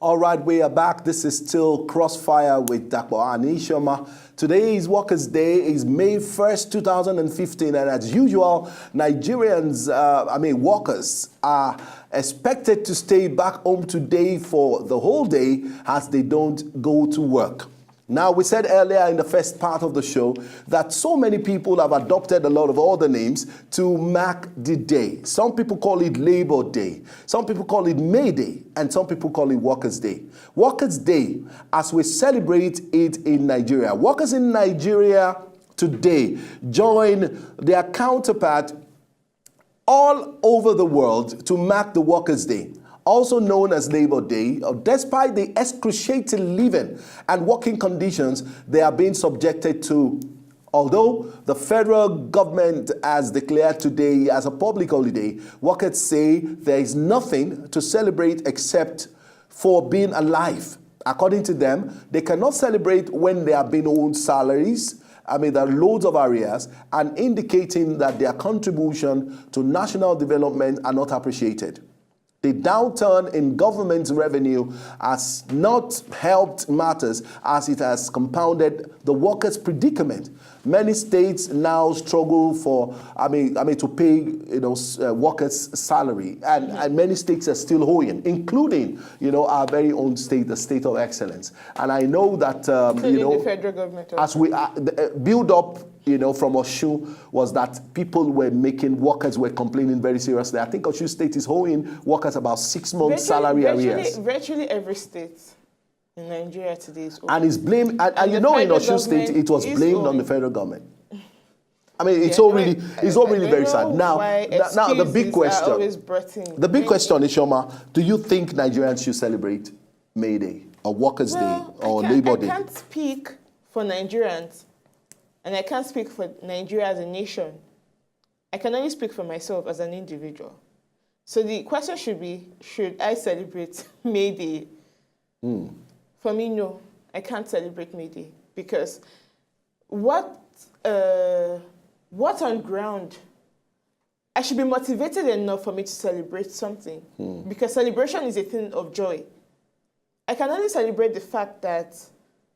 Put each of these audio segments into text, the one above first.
All right, we are back. This is still Crossfire with Dr. Anishama. Today is Workers' Day. It's May 1st, 2015, and as usual, Nigerians, workers are expected to stay back home today for the whole day as they don't go to work. Now, we said earlier in the first part of the show that so many people have adopted a lot of other names to mark the day. Some people call it Labor Day, some people call it May Day, and some people call it Workers' Day. Workers' Day, as we celebrate it in Nigeria. Workers in Nigeria today join their counterpart all over the world to mark the Workers' Day, also known as Labor Day. Despite the excruciating living and working conditions they are being subjected to. Although the federal government has declared today as a public holiday, workers say there is nothing to celebrate except for being alive. According to them, they cannot celebrate when they are being owed salaries. There are loads of areas, and indicating that their contribution to national development are not appreciated. The downturn in government revenue has not helped matters as it has compounded the workers' predicament. Many states now struggle for, to pay, workers' salary, and many states are still owing, including, our very own state, the state of excellence. And I know that, the federal government also. As we build up, from Oshu was that workers were complaining very seriously. I think Oshu State is owing workers about 6 months salary arrears. Virtually every state in Nigeria today is owing. And it's blamed, and in Oshu State, it was blamed on the federal government. It's all really very sad. Now the big question, Ishoma, do you think Nigerians should celebrate May Day or Workers' Day or Labor Day? I can't speak for Nigerians. And I can't speak for Nigeria as a nation. I can only speak for myself as an individual. So the question should be, should I celebrate May Day? For me, no. I can't celebrate May Day. Because what on ground? I should be motivated enough for me to celebrate something. Because celebration is a thing of joy. I can only celebrate the fact that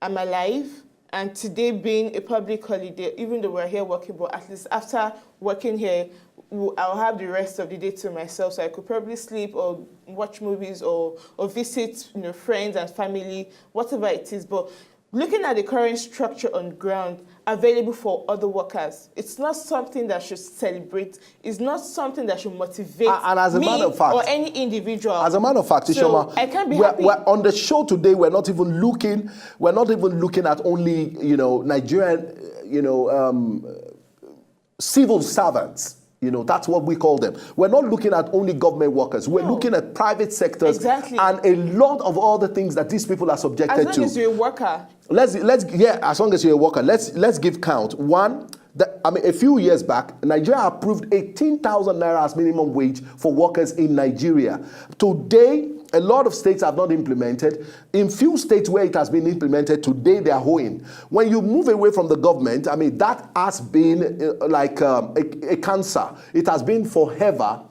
I'm alive, and today being a public holiday, even though we're here working, but at least after working here, I'll have the rest of the day to myself, so I could probably sleep or watch movies or visit friends and family, whatever it is. But looking at the current structure on ground available for other workers, it's not something that should celebrate. It's not something that should motivate and as a me matter of fact, or any individual. As a matter of fact, Ishoma, I can't be happy. We're on the show today. We're not even looking at only Nigerian civil servants. That's what we call them. We're not looking at only government workers. We're looking at private sectors and a lot of other things that these people are subjected to. As long as you're a worker. As long as you're a worker. Let's give count. One, a few years back, Nigeria approved 18,000 naira as minimum wage for workers in Nigeria. Today, a lot of states have not implemented. In few states where it has been implemented, today they are owing. When you move away from the government, that has been like a cancer. It has been forever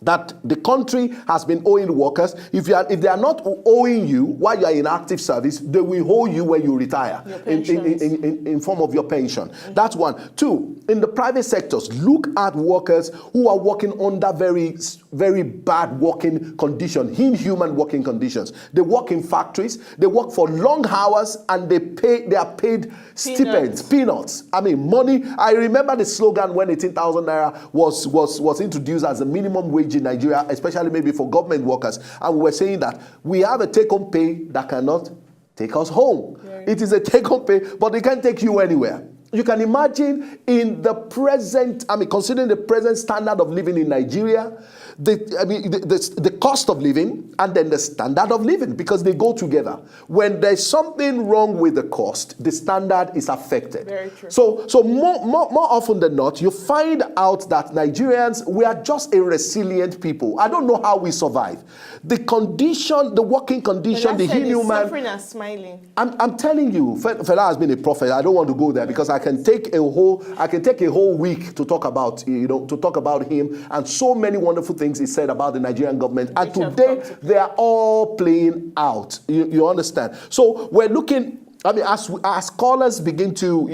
that the country has been owing workers. If they are not owing you while you are in active service, they will owe you when you retire in form of your pension. That's one. Two, in the private sectors, look at workers who are working under very, very bad working conditions, inhuman working conditions. They work in factories, they work for long hours, and they are paid stipends, peanuts. Money. I remember the slogan when 18,000 naira was introduced as a minimum wage in Nigeria, especially maybe for government workers, and we were saying that we have a take-home pay that cannot take us home. It is a take-home pay, but it can't take you anywhere. You can imagine in the present, considering the present standard of living in Nigeria, the cost of living and then the standard of living, because they go together. When there's something wrong with the cost, the standard is affected. Very true. So more often than not, you find out that Nigerians, we are just a resilient people. I don't know how we survive. The condition, the working condition, the inhuman. Suffering and smiling. I'm telling you, Fela has been a prophet. I don't want to go there because I can take a whole week to talk about him and so many wonderful things he said about the Nigerian government. And today they are all playing out. You understand? So we're looking. I mean, as callers begin to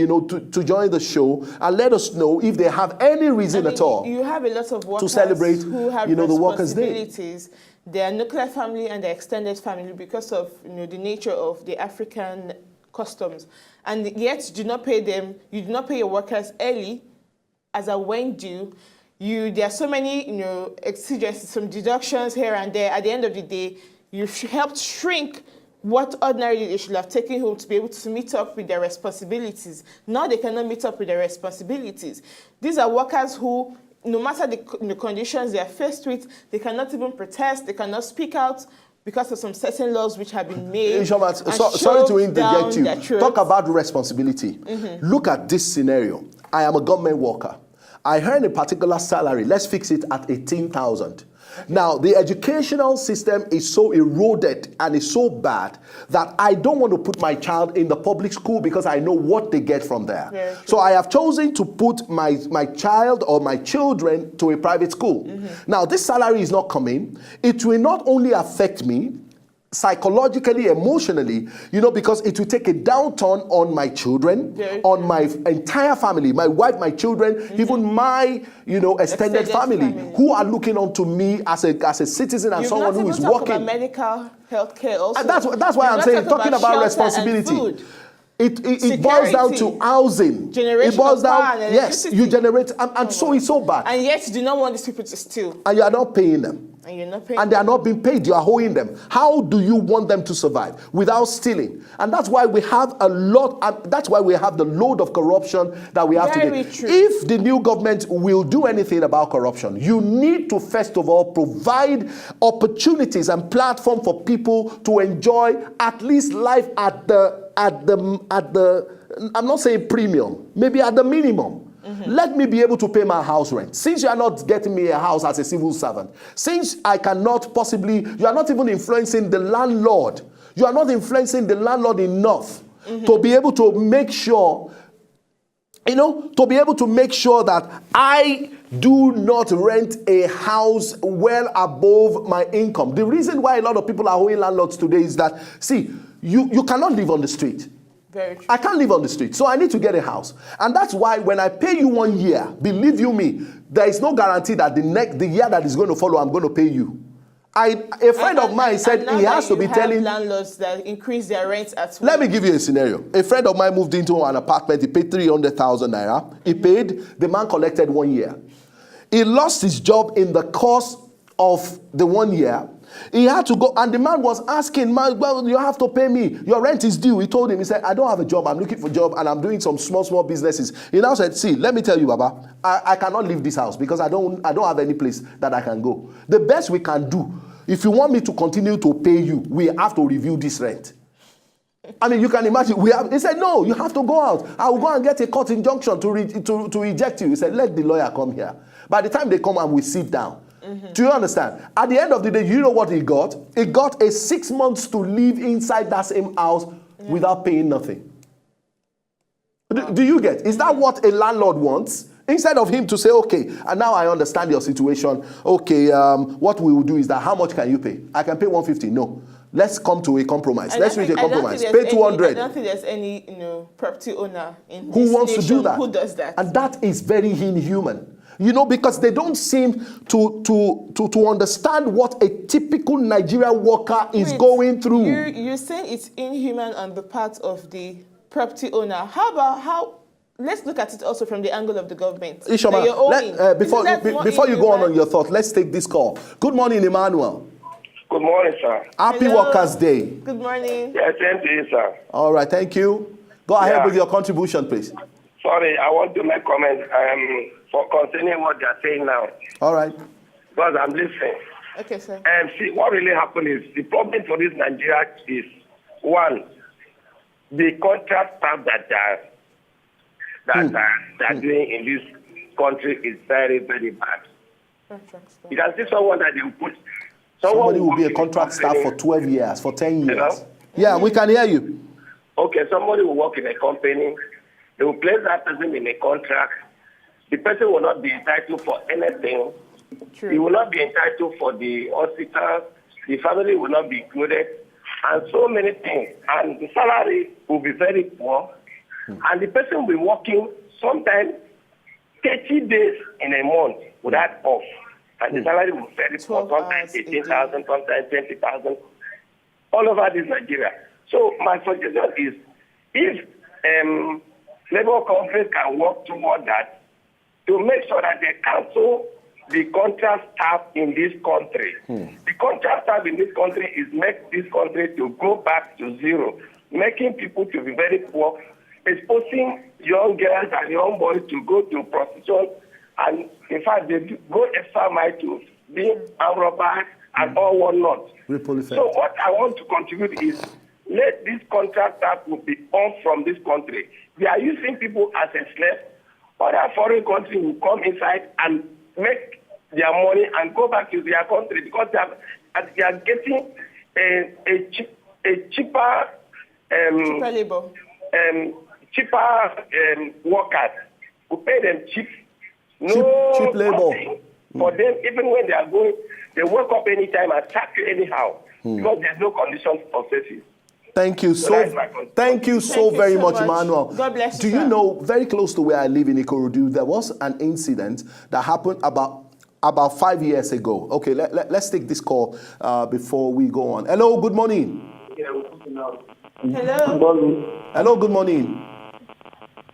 join the show and let us know if they have any reason at all. You have a lot of workers to celebrate, who have the Workers' Day. Their nuclear family and their extended family because of the nature of the African customs, and yet you do not pay them. You do not pay your workers early, as a when due. There are so many exigencies, some deductions here and there. At the end of the day, you helped shrink what ordinarily they should have taken home to be able to meet up with their responsibilities. Now they cannot meet up with their responsibilities. These are workers who, no matter the conditions they are faced with, they cannot even protest, they cannot speak out because of some certain laws which have been made. Sorry to interject you. Talk about responsibility. Look at this scenario. I am a government worker. I earn a particular salary. Let's fix it at 18,000. Now, the educational system is so eroded and is so bad that I don't want to put my child in the public school because I know what they get from there. So I have chosen to put my child or my children to a private school. Now, this salary is not coming. It will not only affect me psychologically, emotionally, because it will take a downturn on my children, on my entire family, my wife, my children, even my, extended family, who are looking on to me as a citizen and someone who is working. About medical health care also. And that's why I'm saying, talking about responsibility. It boils down to housing. It boils down, yes, you generate, and so it's so bad. And yet you do not want these people to steal. And you are not paying them. And you're not paying and they are not being paid. You are owing them. How do you want them to survive without stealing? And that's why we have a lot, and that's why we have the load of corruption that we have today. True. If the new government will do anything about corruption, you need to first of all provide opportunities and platform for people to enjoy at least life at the I'm not saying premium, maybe at the minimum. Let me be able to pay my house rent. Since you are not getting me a house as a civil servant, since I cannot possibly, you are not even influencing the landlord. You are not influencing the landlord enough to be able to make sure, that I do not rent a house well above my income. The reason why a lot of people are owing landlords today is that, see, you cannot live on the street. Very true. I can't live on the street, so I need to get a house. And that's why when I pay you 1 year, believe you me, there is no guarantee that the year that is going to follow, I'm going to pay you. A friend of mine said he has to be telling landlords that increase their rents at Let me give you a scenario. A friend of mine moved into an apartment. He paid 300,000 naira. He paid. The man collected 1 year. He lost his job in the course of the 1 year. He had to go, and the man was asking, man, well, you have to pay me. Your rent is due. He told him, he said, I don't have a job. I'm looking for a job, and I'm doing some small businesses. He now said, see, let me tell you, Baba, I cannot leave this house because I don't have any place that I can go. The best we can do, if you want me to continue to pay you, we have to review this rent. I mean, you can imagine. He said, no, you have to go out. I will go and get a court injunction to reject you. He said, let the lawyer come here. By the time they come and we sit down, do you understand? At the end of the day, you know what he got? He got a 6 months to live inside that same house without paying nothing. Do you get? Is that what a landlord wants? Instead of him to say, okay, and now I understand your situation. Okay, what we will do is that how much can you pay? I can pay 150. No. Let's come to a compromise. Let's reach a compromise. Pay 200. I don't think there's any property owner in who this wants to do that. Who does that? And that is very inhuman. Because they don't seem to understand what a typical Nigerian worker is going through. You're saying it's inhuman on the part of the property owner. Let's look at it also from the angle of the government. Ishoma, before you go on your thought, let's take this call. Good morning, Emmanuel. Good morning, sir. Happy Workers' Day. Good morning. Yes, same to you, sir. All right, thank you. Go ahead with your contribution, please. Sorry, I want to make comment for concerning what they are saying now. All right. Because I'm listening. Okay, sir. See, what really happened is, the problem for this Nigeria is, one, the contract staff that are doing in this country is very, very bad. You can see someone that you put... Somebody will be a contract staff for 12 years, for 10 years. Hello? Yeah, we can hear you. Okay, somebody will work in a company, They will place that person in a contract. The person will not be entitled for anything. True. He will not be entitled for the hospital. The family will not be included. And so many things. And the salary will be very poor. And the person will be working sometimes 30 days in a month without off. And the salary will vary for 12 sometimes hours a 18,000, sometimes 20,000, all over this Nigeria. So my suggestion is, if labor companies can work toward that, to make sure that they cancel the contract staff in this country. The contract staff in this country is make this country to go back to zero, making people to be very poor, exposing young girls and young boys to go to prostitution, and in fact they go extra mile to be armed robbers and all whatnot. So what I want to contribute is, let this contract staff will be off from this country. They are using people as a slave. Other foreign countries will come inside and make their money and go back to their country because they are getting cheaper labor. Cheaper workers who pay them cheap labor for them. Even when they are going, they wake up anytime and sack you anyhow because there's no conditions for safety. Thank you thank you so very much, Emmanuel. God bless you. Do you know, very close to where I live in Ikorodu, there was an incident that happened about 5 years ago. Okay, let's take this call before we go on. Hello, good morning. Hello. Hello, good morning.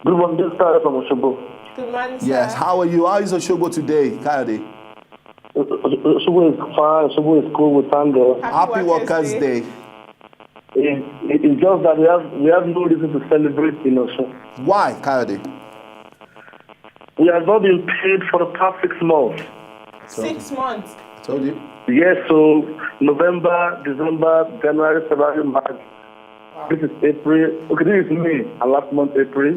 Good morning, this is from Oshobo. Good morning, sir. Yes, how are you? How is Oshobo today, Kayode? Oshobo is fine. Oshobo is cool. We thank God. Happy Workers' Day. It's just that we have no reason to celebrate in Oshobo. Why, Kayode? We have not been paid for the past 6 months. 6 months. I told you. Yes, so November, December, January, February, March. Wow. This is April. Okay, this is May, and last month April.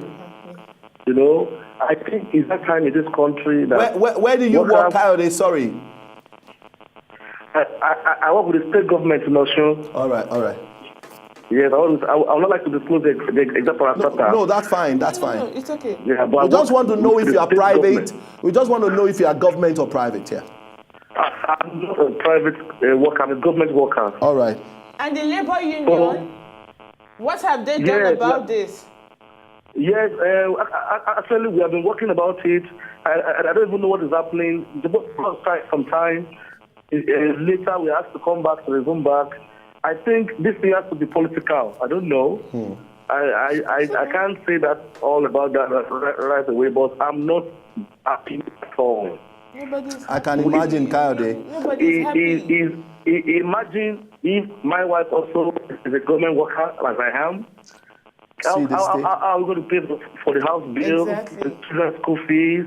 You know, I think it's that time in this country that... Where do you work, Kayode? Sorry. I work with the state government in Oshobo. All right. Yes, I would not like to disclose the exact parameter. No, that's fine. That's fine. No, it's okay. Yeah, but we just want to know if you are private. We just want to know if you are government or private here. I'm not a private worker. I'm a government worker. All right. And the labor union, what have they done about this? Yes, actually, we have been working about it. I don't even know what is happening. The book some time. Later, we have to come back to resume back. I think this thing has to be political. I don't know. I can't say that all about that right away, but I'm not happy at all. I can imagine, Kayode. Imagine if my wife also is a government worker, as I am. How are we going to pay for the house bill, the children's school fees,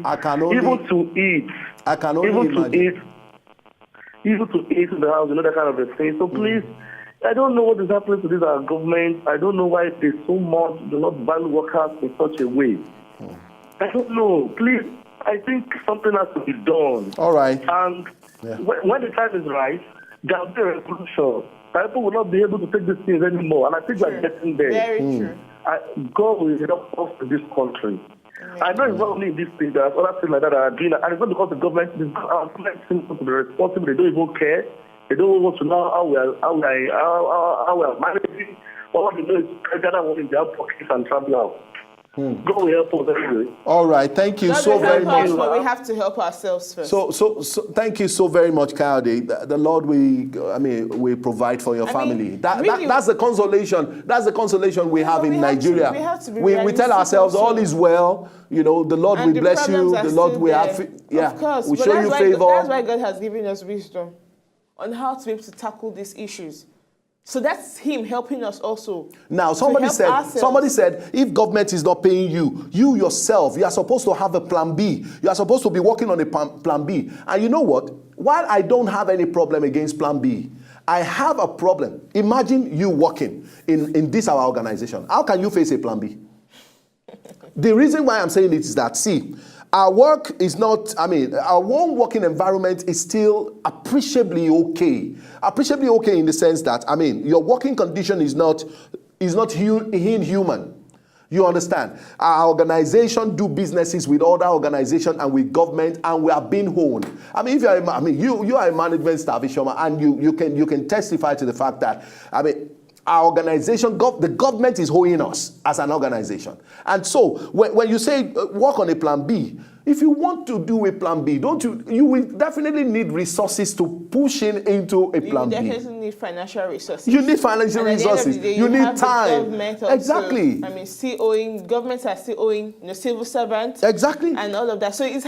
even to eat? I can only imagine. Even to eat in the house, that kind of a thing. So please, I don't know what is happening to this government. I don't know why they so much do not value workers in such a way. I don't know. Please, I think something has to be done. All right. And when the time is right, there will be a revolution. People will not be able to take these things anymore. And I think we're getting there. Very true. God will help us to this country. I know it's not only this thing, there's other things like that are doing it. And it's not because the government seems to be responsible. They don't even care. They don't want to know how we are managing. All they know is gather one in their pockets and travel out. God will help us anyway. All right, thank you so very much. But we have to help ourselves first. So thank you so very much, Kayode. The Lord will provide for your family. That's the consolation. That's the consolation we have in Nigeria. We tell ourselves all is well. You know, the Lord will bless you. The Lord will have. Of course. We show you favor. That's why God has given us wisdom on how to be able to tackle these issues. So that's him helping us also. Now, somebody said, if government is not paying you yourself, you are supposed to have a plan B. You are supposed to be working on a plan B. And you know what? While I don't have any problem against plan B, I have a problem. Imagine you working in this our organization. How can you face a plan B? The reason why I'm saying it is that, see, our work is not, our one working environment is still appreciably okay. Appreciably okay in the sense that, your working condition is not inhuman. You understand? Our organization do businesses with other organizations and with government, and we are being honed. I mean, if you are, you are a management staff, Ishoma, and you can testify to the fact that, our organization, the government is holding us as an organization. And so when you say work on a plan B, if you want to do a plan B, you will definitely need resources to push into a plan B. You definitely need financial resources. You need financial resources. You need time. Exactly. Governments are still owing civil servants. Exactly. And all of that. So it's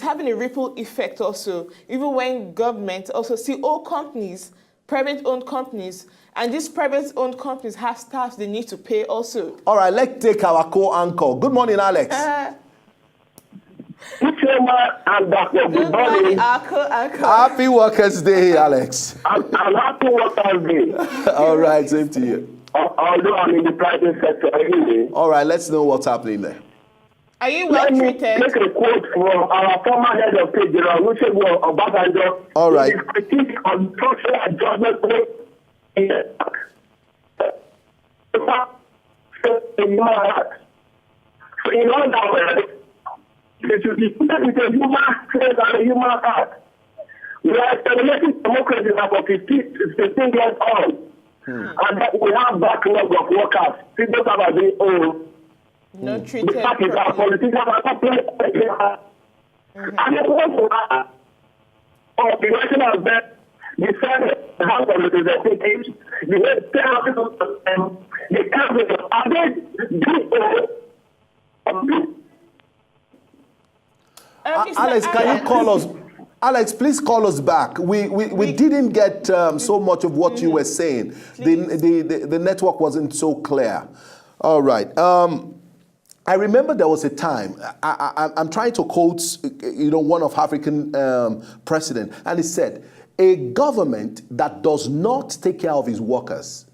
having a ripple effect also. Even when government also still own companies, private-owned companies, and these private-owned companies have staff they need to pay also. All right, let's take our co-anchor. Good morning, Alex. Good morning, Uncle. Happy Workers' Day, Alex. I'm happy Workers' Day. All right, same to you. Although I'm in the private sector anyway. All right, let's know what's happening there. Are you well treated? Take a quote from our former head of state, General Olusegun Obasanjo. All right. His critique on structural adjustment in other words, it should be put with a human face and a human heart. We are celebrating democracy for 15 years old. And that we have backlog of workers. People that are being old. Not treated. The fact is our politicians are not playing. And it's also the national bank, the Senate, the House of Representatives, the Senate, the Cabinet, are they doing Alex, can you call us? Alex, please call us back. We didn't get so much of what you were saying. The network wasn't so clear. All right. I remember there was a time, I'm trying to quote one of African president, and he said, a government that does not take care of its workers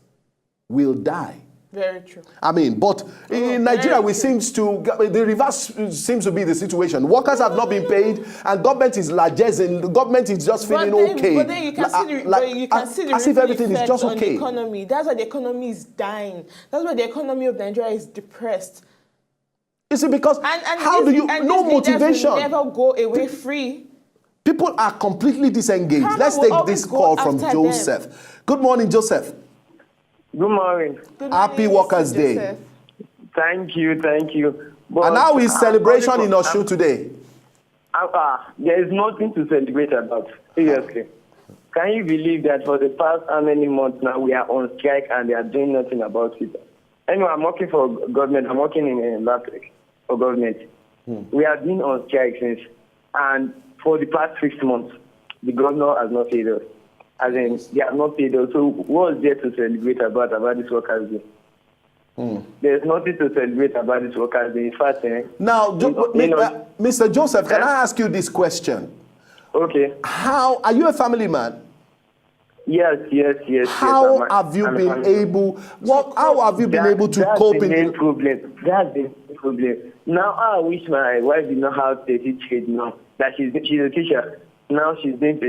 will die. Very true. But in Nigeria, the reverse seems to be the situation. Workers have not been paid, and government is largesse, the government is just feeling okay. But then you can see the as if everything is just okay. The economy. That's why the economy is dying. That's why the economy of Nigeria is depressed. You see, because no motivation. Will never go away free. People are completely disengaged. Let's take this call from Joseph. Them. Good morning, Joseph. Good morning. Happy Workers' Day. Thank you. But, and how is celebration in Osun today? There is nothing to celebrate about. Seriously. Can you believe that for the past how many months now we are on strike and they are doing nothing about it? Anyway, I'm working for government. I'm working in LAPTEC for government. We have been on strike since. And for the past 6 months, the governor has not paid us. As in, they have not paid us. So what is there to celebrate about this Workers' Day? There's nothing to celebrate about this Workers' Day. In fact, now, Mr. Joseph, can I ask you this question? Okay. How are you a family man? Yes. How have you been able? How have you been able to cope in? That's the problem. Now I wish my wife did not have 30 trade now. That she's a teacher. Now she's doing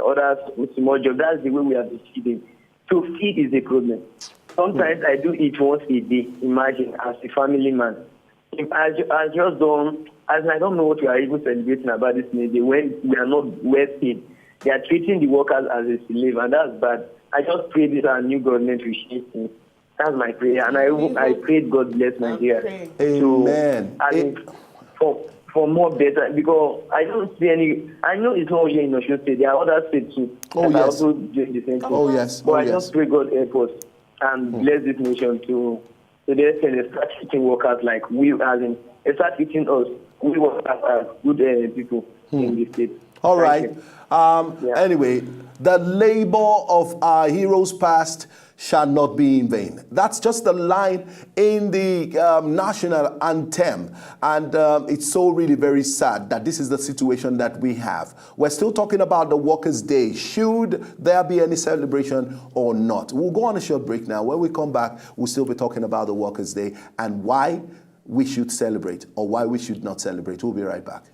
other small jobs. That's the way we are feeding. So feed is a problem. Sometimes I do it once a day. Imagine as a family man. I just don't. As I don't know what we are even celebrating about this day when we are not well paid. They are treating the workers as a slave, and that's bad. I just pray this our new government will change things. That's my prayer, and I prayed God bless Nigeria. Amen. For more better, because I don't see any. I know it's not only in Osun State. There are other states too that are also doing the same thing. Oh yes. But I just pray God help us and bless this nation to the extent they start treating workers like we, as in they start treating us. We work as good people in the state. All right. Anyway, the labor of our heroes past shall not be in vain. That's just the line in the national anthem. And it's so really very sad that this is the situation that we have. We're still talking about the Workers' Day. Should there be any celebration or not? We'll go on a short break now. When we come back, we'll still be talking about the Workers' Day and why we should celebrate or why we should not celebrate. We'll be right back.